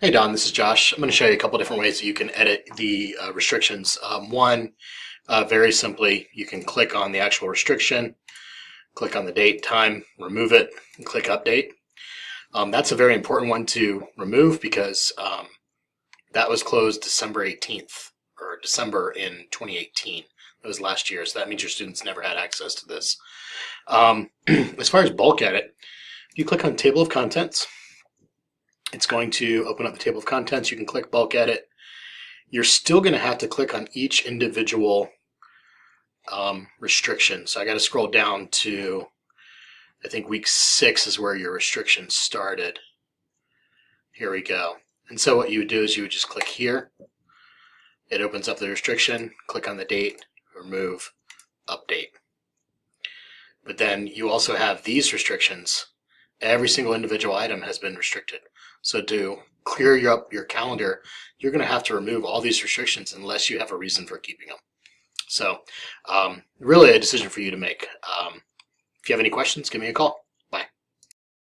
Hey Don, this is Josh. I'm going to show you a couple different ways that you can edit the restrictions. One, very simply, you can click on the actual restriction, click on the date, time, remove it, and click update. That's a very important one to remove because that was closed December 18th or December in 2018. That was last year, so that means your students never had access to this. As far as bulk edit, you click on table of contents. It's going to open up the table of contents. You can click bulk edit. You're still going to have to click on each individual restriction. So I got to scroll down to, I think week 6 is where your restriction started. Here we go. And so what you would do is you would just click here. It opens up the restriction, click on the date, remove, update. But then you also have these restrictions. Every single individual item has been restricted. So to clear up your calendar, you're going to have to remove all these restrictions unless you have a reason for keeping them. So really a decision for you to make. If you have any questions, give me a call.